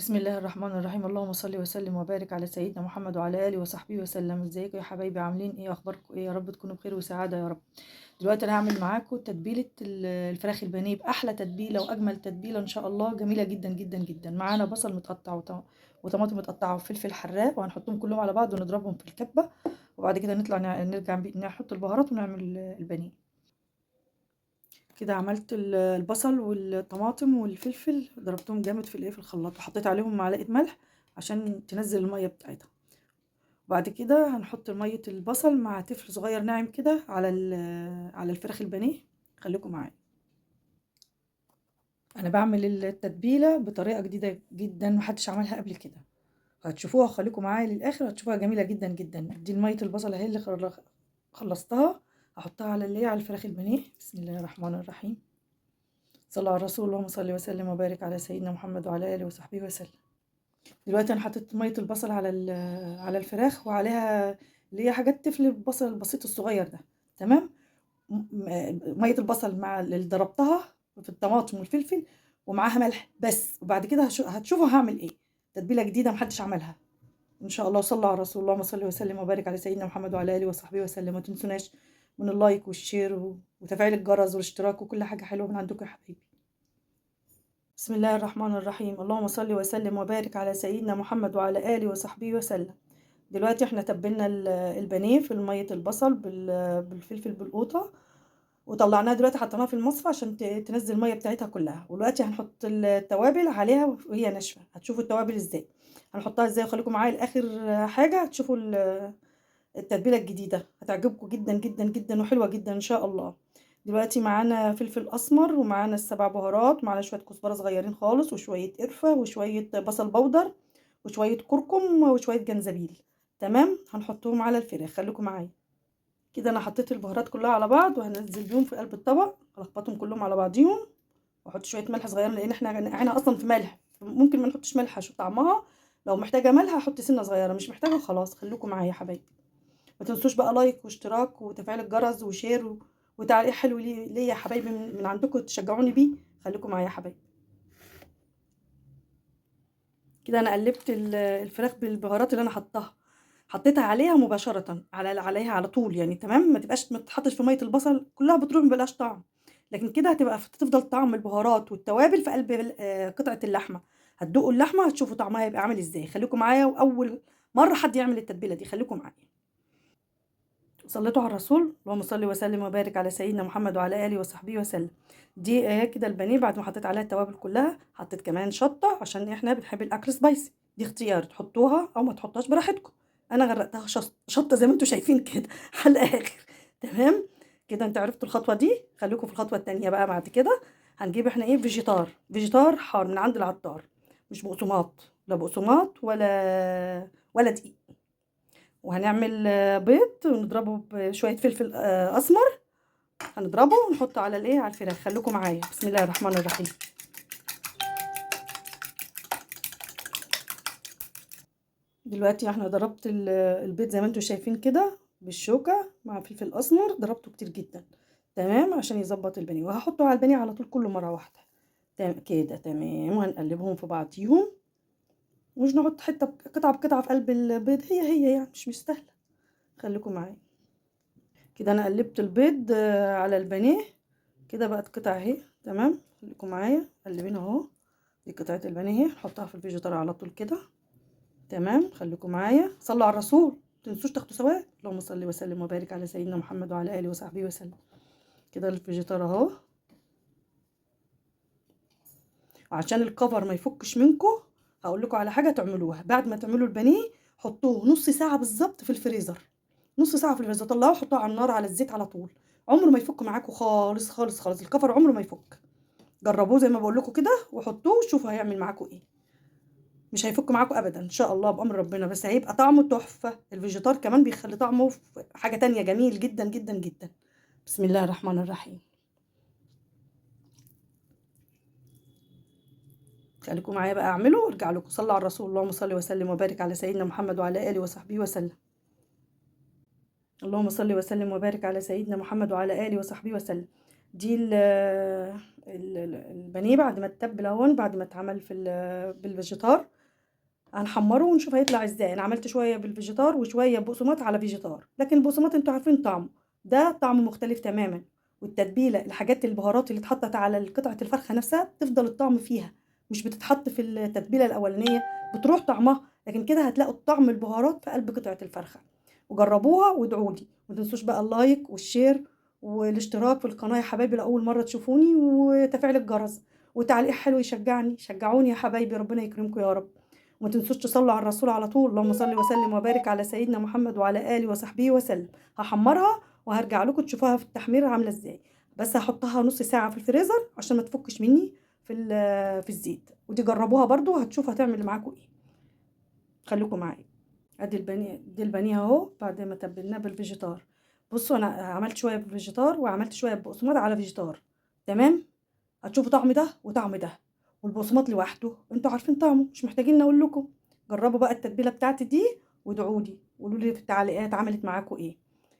بسم الله الرحمن الرحيم. اللهم صل وسلم وبارك على سيدنا محمد وعلى اله وصحبه وسلم. ازيكم يا حبايبي؟ عاملين ايه؟ اخباركم ايه؟ يا رب تكونوا بخير وسعاده يا رب. دلوقتي انا هعمل معاكم تتبيله الفراخ البانيه باحلى تتبيله واجمل تتبيله ان شاء الله، جميله جدا جدا جدا. معانا بصل متقطع وطماطم متقطعه وفلفل حراق، وهنحطهم كلهم على بعض ونضربهم في الكبه، وبعد كده نطلع نرجع نحط البهارات ونعمل البانيه. كده عملت البصل والطماطم والفلفل، ضربتهم جامد في الخلاط، وحطيت عليهم معلقه ملح عشان تنزل الميه بتاعتها. وبعد كده هنحط ميه البصل مع تفل صغير ناعم كده على الفراخ البانيه. خليكم معايا. انا بعمل التتبيله بطريقه جديده جدا محدش عملها قبل كده، هتشوفوها. خليكم معايا للاخر، هتشوفوها جميله جدا جدا. دي ميه البصل اهي اللي خلصتها، هحطها على الفراخ البانيه. بسم الله الرحمن الرحيم. صلى على الرسول. اللهم صل وسلم وبارك على سيدنا محمد وعلى اله وصحبه وسلم. دلوقتي انا حطيت ميه البصل على الفراخ، وعليها اللي هي حاجات تفل البصل البسيط الصغير ده. تمام. ميه البصل مع اللي ضربتها في الطماطم والفلفل، ومعاها ملح بس. وبعد كده هتشوفوا هعمل ايه. تتبيله جديده محدش عملها ان شاء الله. صلى على الرسول. اللهم صل وسلم وبارك على سيدنا محمد وعلى اله وصحبه وسلم. ما تنسوناش من اللايك والشير وتفعيل الجرس والاشتراك وكل حاجه حلوه من عندكم يا حبايبي. بسم الله الرحمن الرحيم. اللهم صل وسلم وبارك على سيدنا محمد وعلى آله وصحبه وسلم. دلوقتي احنا تبلنا البانيه في مية البصل بالفلفل بالقوطة، وطلعناها. دلوقتي حطيناها في المصفى عشان تنزل المية بتاعتها كلها. ودلوقتي هنحط التوابل عليها وهي ناشفة. هتشوفوا التوابل ازاي، هنحطها ازاي. وخليكم معايا لاخر حاجة هتشوفوا التتبيله الجديده، هتعجبكم جدا جدا جدا وحلوه جدا ان شاء الله. دلوقتي معانا فلفل اسمر، ومعانا السبع بهارات، معانا شويه كزبره صغيرين خالص، وشويه قرفه، وشويه بصل بودر، وشويه كركم، وشويه جنزبيل. تمام. هنحطهم على الفراخ. خليكم معايا. كده انا حطيت البهارات كلها على بعض، وهنزل بيهم في قلب الطبق، هلخبطهم كلهم على بعضيهم، واحط شويه ملح صغيرين لان احنا نقعنا اصلا في ملح. ممكن ما نحطش ملح عشان طعمها. لو محتاجه ملح هحط سنه صغيره، مش محتاجه خلاص. خليكم معايا يا حبايبي. ما تنسوش بقى لايك واشتراك وتفعيل الجرس وشير وتعليق حلو ليا يا حبايبي من عندكم تشجعوني بيه. خليكم معايا يا حبايبي. كده انا قلبت الفراخ بالبهارات اللي انا حطيتها عليها مباشرة عليها على طول يعني. تمام. ما تبقاش متحطش في مية البصل كلها بتروح مبقاش طعم. لكن كده تفضل طعم البهارات والتوابل في قلب قطعة اللحمة. هتدوقوا اللحمة هتشوفوا طعمها يبقى عامل ازاي. خليكم معايا، واول مرة حد يعمل التتبيلة دي. خليكم معايا. صليتوا على الرسول. اللهم صل وسلم وبارك على سيدنا محمد وعلى اله وصحبه وسلم. دي كده البانيه بعد ما حطيت عليها التوابل كلها. حطيت كمان شطه عشان احنا بنحب الاكل سبايسي. دي اختيار، تحطوها او ما تحطوهاش براحتكم. انا غرقتها شطه زي ما انتم شايفين كده على الاخر. تمام. كده انت عرفتوا الخطوه دي. خليكم في الخطوه التانية بقى. بعد كده هنجيب احنا ايه، فيجيتار حار من عند العطار. مش بقسماط، لا بقسماط ولا دقيق. وهنعمل بيض ونضربه بشوية فلفل أسمر. هنضربه ونحطه على الفراخ. خليكم معايا. بسم الله الرحمن الرحيم. دلوقتي احنا ضربت البيض زي ما انتم شايفين كده بالشوكة مع فلفل أسمر، ضربته كتير جدا. تمام. عشان يظبط البانيه، وهحطه على البانيه على طول كله مرة واحدة. كده تمام. وهنقلبهم في بعضيهم، مش نحط حتة قطعة بقطعة في قلب البيض. هي يعني مش مستاهلة. خليكم معايا. كده انا قلبت البيض على البانيه. كده بقت قطع اهي. تمام. خليكم معايا. قلبين اهو. دي قطعه البانيه اهي، نحطها في الفيجيتار على طول كده. تمام. خليكم معايا. صلوا على الرسول. متنسوش تاخدوا ثواب. اللهم صل وسلم وبارك على سيدنا محمد وعلى اله وصحبه وسلم. كده الفيجيتار اهو. وعشان الكفر ما يفكش منكم، هقول لكم على حاجه تعملوها بعد ما تعملوا البانيه. حطوه نص ساعه بالظبط في الفريزر. نص ساعه في الفريزر، طلعوه حطوه على النار على الزيت على طول. عمره ما يفك معاكم خالص خالص خالص. الكفر عمره ما يفك. جربوه زي ما بقول لكم كده وحطوه وشوفوا هيعمل معاكم ايه. مش هيفك معاكم ابدا ان شاء الله بامر ربنا. بس هيبقى طعمه تحفه. الفيجيتار كمان بيخلي طعمه في حاجه تانية جميل جدا جدا جدا. بسم الله الرحمن الرحيم. خليكم معايا بقى. اعملوا وارجع لكم. صلوا على الرسول. اللهم صل وسلم وبارك على سيدنا محمد وعلى اله وصحبه وسلم. اللهم صل وسلم وبارك على سيدنا محمد وعلى اله وصحبه وسلم. دي البانيه بعد ما اتبل اهون، بعد ما اتعمل بالفيجيتار. هنحمره ونشوف هيطلع ازاي. انا عملت شويه بالفيجيتار وشويه بقسماط على فيجيتار، لكن البقسماط انتوا عارفين طعمه، ده طعم مختلف تماما. والتتبيله، الحاجات البهارات اللي اتحطت على قطعه الفرخه نفسها تفضل الطعم فيها، مش بتتحط في التتبيله الاولانيه بتروح طعمها، لكن كده هتلاقوا الطعم البهارات في قلب قطعه الفرخه. وجربوها وادعوا لي، ما تنسوش بقى اللايك والشير والاشتراك في القناه يا حبايبي لو اول مره تشوفوني، وتفعيل الجرس وتعليق حلو يشجعني. شجعوني يا حبايبي، ربنا يكرمكم يا رب. وما تنسوش تصلوا على الرسول على طول، اللهم صل وسلم وبارك على سيدنا محمد وعلى اله وصحبه وسلم. هحمرها وهرجع لكم تشوفوها في التحمير عامله ازاي. بس هحطها نص ساعه في الفريزر عشان ما تفكش مني في الزيت. ودي جربوها برضو هتشوفوا هتعمل معاكم ايه. خليكم معايا. ادي البانيه، دي البانيه اهو بعد ما تبلناه بالفيجيتار. بصوا انا عملت شويه بالفيجيتار وعملت شويه بقسماط على فيجيتار. تمام. هتشوفوا طعم ده وطعم ده، والبقسماط لوحده انتوا عارفين طعمه، مش محتاجين نقول لكم. جربوا بقى التتبيله بتاعتي دي وادعوا لي وقولوا لي في التعليقات عملت معاكم ايه.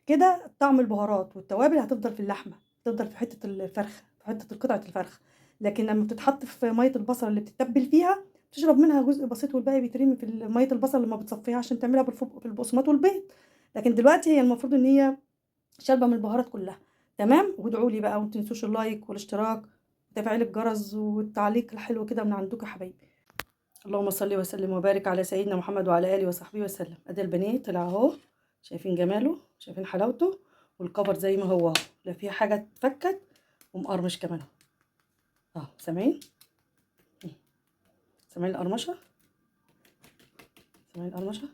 كده طعم البهارات والتوابل هتفضل في اللحمه، تفضل في حته الفرخه، في حته قطعه الفرخه. لكن لما بتتحط في ميه البصل اللي بتتبل فيها، تشرب منها جزء بسيط والباقي بيترمي في ميه البصل لما بتصفيها عشان تعملها بالبقسماط والبيض. لكن دلوقتي هي المفروض ان هي شاربة من البهارات كلها. تمام. وادعوا لي بقى، وما تنسوش اللايك والاشتراك وتفعيل الجرس والتعليق الحلو كده من عندكم يا حبايبي. اللهم صل وسلم وبارك على سيدنا محمد وعلى اله وصحبه وسلم. ادي البانيه طلع اهو، شايفين جماله، شايفين حلاوته، والكفر زي ما هو اهو، لا فيها حاجه اتفكت، ومقرمش كمان اهو. سامعين؟ سامعين القرمشه؟ سامعين القرمشه؟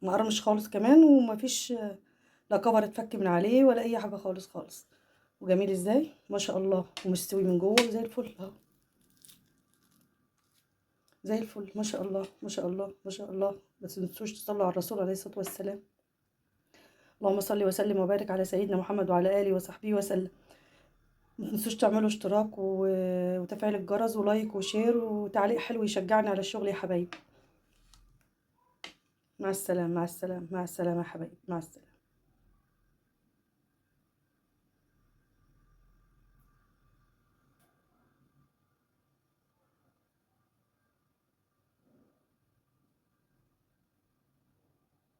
مقرمش خالص كمان، ومفيش لا كفر اتفك من عليه ولا اي حاجه خالص خالص. وجميل ازاي ما شاء الله، ومستوي من جوه زي الفل اهو، زي الفل ما شاء الله ما شاء الله ما شاء الله. بس تنسوش تصلوا على الرسول عليه الصلاة والسلام. اللهم صل وسلم وبارك على سيدنا محمد وعلى آله وصحبه وسلم. ما تنسوش تعملوا اشتراك وتفعيل الجرس ولايك وشير وتعليق حلو يشجعني على الشغل يا حبايبي. مع السلامة مع السلامة مع السلامة يا حبايبي، مع السلامة.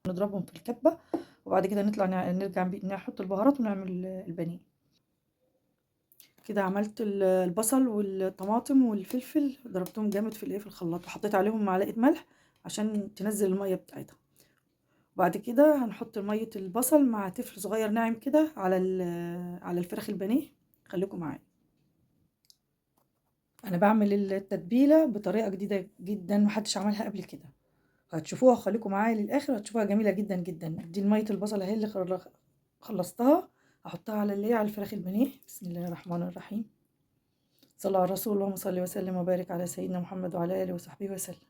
نضربهم في الكبة، وبعد كده نطلع نرجع نحط البهارات ونعمل البانيه. كده عملت البصل والطماطم والفلفل، ضربتهم جامد في الخلاط، وحطيت عليهم معلقة ملح عشان تنزل المية بتاعتها. وبعد كده هنحط مية البصل مع تفل صغير ناعم كده على الفراخ البانيه. خليكم معايا. انا بعمل التتبيله بطريقه جديده جدا محدش عملها قبل كده، هتشوفوها. خليكم معايا للاخر هتشوفوها جميله جدا جدا. دي ميه البصل اهي اللي خلصتها، هحطها على على الفراخ البانيه. بسم الله الرحمن الرحيم. صلى على الرسول، اللهم صل وسلم وبارك على سيدنا محمد وعلى اله وصحبه وسلم.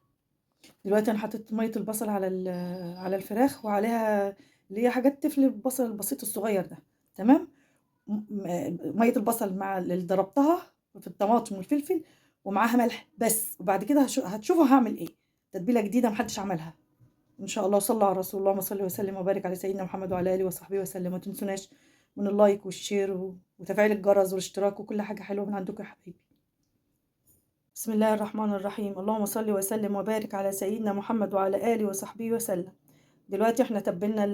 دلوقتي انا حطيت ميه البصل على الفراخ، وعليها اللي هي حاجات تفل البصل البسيط الصغير ده. تمام. ميه البصل مع اللي ضربتها في الطماطم والفلفل، ومعاها ملح بس. وبعد كده هتشوفوا هعمل ايه، تتبيله جديده محدش عملها ان شاء الله. صلى على الرسول، اللهم صل وسلم وبارك على سيدنا محمد وعلى اله وصحبه وسلم. ما تنسوناش من اللايك والشير وتفعيل الجرس والاشتراك وكل حاجه حلوه من عندكم يا حبايبي. بسم الله الرحمن الرحيم. اللهم صل وسلم وبارك على سيدنا محمد وعلى آله وصحبه وسلم. دلوقتي احنا تبلنا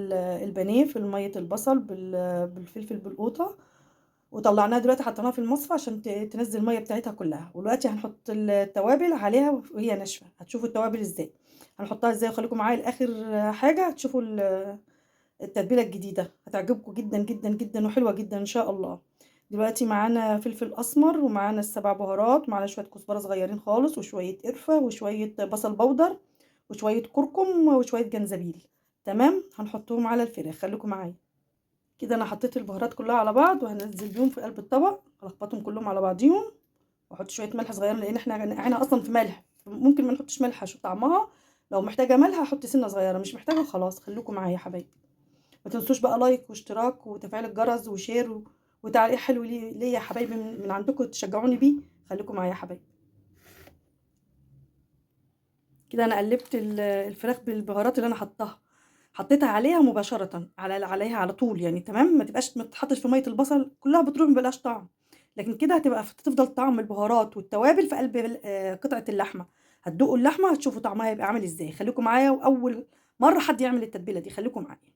البانيه في مية البصل بالفلفل بالقوطة، وطلعناها دلوقتي حطيناها في المصفى عشان تنزل المية بتاعتها كلها. ودلوقتي هنحط التوابل عليها وهي ناشفة. هتشوفوا التوابل ازاي، هنحطها ازاي. خليكم معايا لاخر حاجة هتشوفوا التتبيلة الجديدة، هتعجبكم جدا جدا جدا وحلوة جدا ان شاء الله. دلوقتي معانا فلفل اسمر، ومعانا السبع بهارات، معانا شوية كزبرة صغيرين خالص، وشوية قرفة، وشوية بصل بودر، وشوية كركم، وشوية جنزبيل. تمام. هنحطهم على الفراخ. خليكم معايا. كده انا حطيت البهارات كلها على بعض، وهنزل بيهم في قلب الطبق، الخبطهم كلهم على بعضيهم، واحط شويه ملح صغيرين لان احنا نقعنا اصلا في ملح، ممكن ما نحطش ملح اشوف طعمها. لو محتاجه ملح هحط سنه صغيره، مش محتاجه خلاص. خليكم معايا يا حبايبي. ما تنسوش بقى لايك واشتراك وتفعيل الجرس وشير وتعليق حلو ليا يا حبايبي من عندكم تشجعوني بيه. خليكم معايا يا حبايبي. كده انا قلبت الفراخ بالبهارات اللي انا حطاها. حطيتها عليها مباشرة عليها على طول يعني تمام، ما تتحطش في مَيّة البصل كلّها بتروح ما بيبقاش طعم، لكن كده هتفضل طعم البهارات والتوابل في قلب قطعة اللحمة، هتدوقوا اللحمة هتشوفوا طعمها هيبقى عامل إزاي، خليكم معايا وأول مرّة حد يعمل التتبيلة دي، خليكم معايا.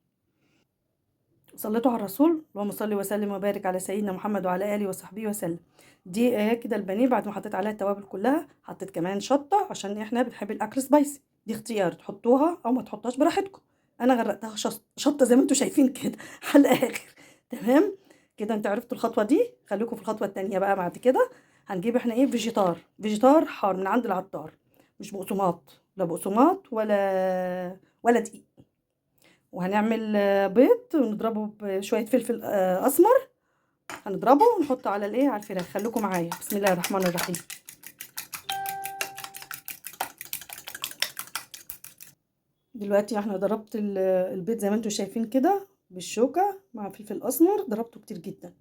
صليتوا على الرسول، اللهم صل وسلم وبارك على سيدنا محمد وعلى آله وصحبه وسلم. دي كده البانيه بعد ما حطيت عليها التوابل كلّها، حطيت كمان شطة عشان إحنا بنحب الأكل spicy، دي اختيار تحطوها أو ما تحطوهاش براحتكم، أنا غرقتها شطة زي ما أنتم شايفين كده على الآخر، تمام، كده أنتم عرفتوا الخطوة دي، خليكم في الخطوة التانية بقى بعد كده، هنجيب إحنا إيه فيجيتار حار من عند العطار، مش بقسماط، لا بقسماط ولا دقيق. وهنعمل بيض ونضربه بشوية فلفل أسمر، هنضربه ونحطه على الإيه، على الفراخ، خليكم معايا، بسم الله الرحمن الرحيم. دلوقتي احنا ضربت البيض زي ما انتم شايفين كده بالشوكة مع فلفل أسمر، ضربته كتير جدا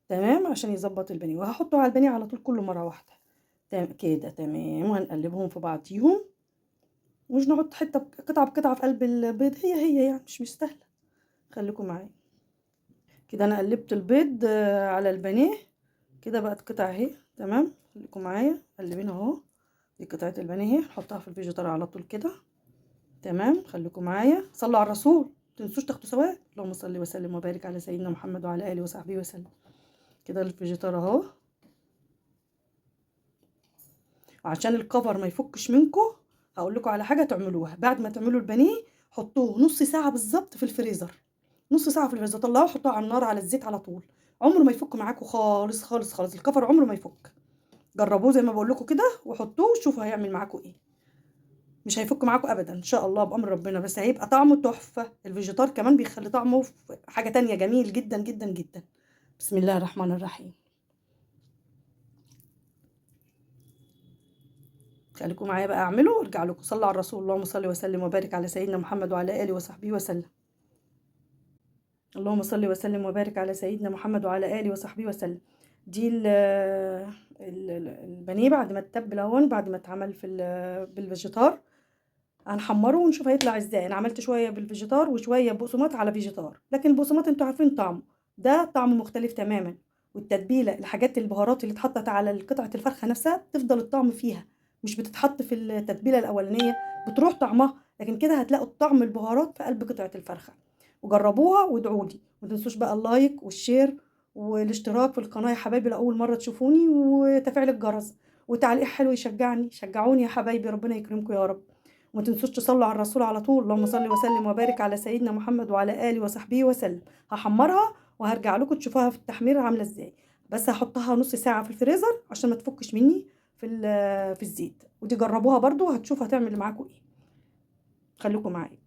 تمام عشان يظبط البانيه، وهحطه على البانيه على طول كله مرة واحدة كده تمام، وهنقلبهم في بعضيهم، مش نحط حتة قطعة بقطعة في قلب البيض، هي يعني مش مستاهلة، خليكم معايا كده. انا قلبت البيض على البانيه كده بقت قطع اهي تمام، خليكم معايا قلبين اهو، دي قطعه البانيه اهي، نحطها في الفيجيتار على طول كده تمام، خليكم معايا، صلوا على الرسول متنسوش تاخدوا ثواب، اللهم صل وسلم وبارك على سيدنا محمد وعلى اله وصحبه وسلم. كده الفيجيتار اهو، وعشان الكفر ما يفكش منكم هقول لكم على حاجه تعملوها بعد ما تعملوا البانيه، حطوه نص ساعه بالظبط في الفريزر، نص ساعه في الفريزر، طلعوه حطوه على النار على الزيت على طول، عمره ما يفك معاكم خالص خالص خالص، الكفر عمره ما يفك، جربوه زي ما بقول لكم كده وحطوه وشوفوا هيعمل معاكم ايه، مش هيفك معاكم ابدا ان شاء الله بامر ربنا، بس هيبقى طعمه تحفه، الفيجيتار كمان بيخلي طعمه في حاجه تانية جميل جدا جدا جدا. بسم الله الرحمن الرحيم، خليكم معايا بقى اعملوا وارجع لكم، صلوا على الرسول، اللهم صل وسلم وبارك على سيدنا محمد وعلى اله وصحبه وسلم. اللهم صل وسلم وبارك على سيدنا محمد وعلى اله وصحبه وسلم. دي البانيه بعد ما اتبل اهون، بعد ما اتعمل بالفيجيتار، هنحمره ونشوف هيطلع ازاي، انا عملت شويه بالفيجيتار وشويه بقسماط على فيجيتار، لكن البقسماط انتوا عارفين طعمه، ده طعمه مختلف تماما، والتتبيله الحاجات البهارات اللي اتحطت على قطعه الفرخه نفسها تفضل الطعم فيها، مش بتتحط في التتبيله الاولانيه بتروح طعمها، لكن كده هتلاقوا طعم البهارات في قلب قطعه الفرخه، وجربوها وادعوا لي، ما تنسوش بقى اللايك والشير والاشتراك في القناه يا حبايبي لاول مره تشوفوني، وتفعيل الجرس وتعليق حلو يشجعني، شجعوني يا حبايبي، ربنا يكرمكم يا رب، وما تنسوش تصلوا على الرسول على طول، اللهم صل وسلم وبارك على سيدنا محمد وعلى اله وصحبه وسلم. هحمرها وهرجع لكم تشوفوها في التحمير عامله ازاي، بس هحطها نص ساعه في الفريزر عشان ما تفكش مني في الزيت، ودي جربوها برضو هتشوفوا هتعمل معاكم ايه، خليكم معايا.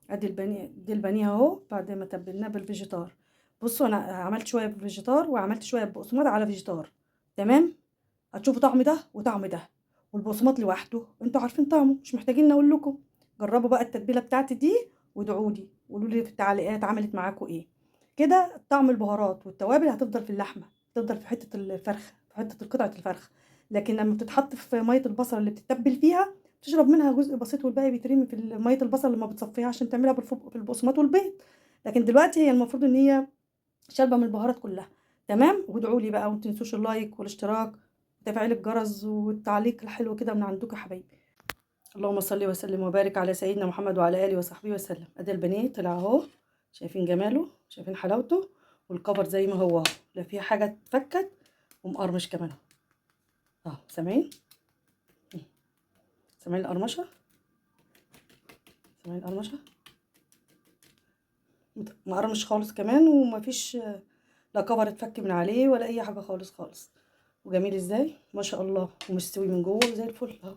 ادي البانيه، دي البانيه اهو بعد ما تبلناه بالفيجيتار، بصوا انا عملت شويه بالفيجيتار وعملت شويه بقسماط على فيجيتار تمام، هتشوفوا طعم ده وطعم ده، والبقسماط لوحده انتوا عارفين طعمه مش محتاجين نقول لكم، جربوا بقى التتبيله بتاعتي دي وادعوا لي وقولوا لي في التعليقات عملت معاكم ايه، كده طعم البهارات والتوابل هتفضل في اللحمه، تفضل في حته الفرخه، في حته قطعه الفرخه، لكن لما بتتحط في ميه البصل اللي بتتبل فيها تشرب منها جزء بسيط والباقي بيترمي في ميه البصل لما بتصفيها عشان تعملها في البقسماط والبيض، لكن دلوقتي هي المفروض ان هي شاربة من البهارات كلها تمام، وادعوا لي بقى وما تنسوش اللايك والاشتراك وتفعيل الجرس والتعليق الحلو كده من عندكم يا حبايبي. اللهم صل وسلم وبارك على سيدنا محمد وعلى اله وصحبه وسلم. ادي البانيه طلع اهو، شايفين جماله، شايفين حلاوته، والكفر زي ما هو اهو، لا فيها حاجه اتفكت، ومقرمش كمان اهو، سامعين، سامعين القرمشه، سامعين القرمشه، مقرمش خالص كمان، ومفيش لا كفر اتفك من عليه ولا اي حاجه خالص خالص، وجميل ازاي ما شاء الله، ومستوي من جوه زي الفل اهو،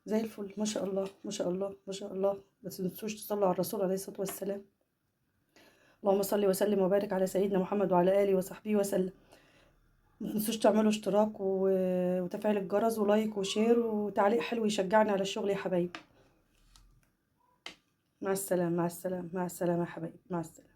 زي الفل ما شاء الله ما شاء الله ما شاء الله. ما تنسوش تصلوا على الرسول عليه الصلاة والسلام، اللهم صل وسلم وبارك على سيدنا محمد وعلى آله وصحبه وسلم. ما تنسوش تعملوا اشتراك وتفعيل الجرس ولايك وشير وتعليق حلو يشجعني على الشغل يا حبايبي. مع السلامة مع السلامة مع السلامة يا حبايبي، مع السلامة.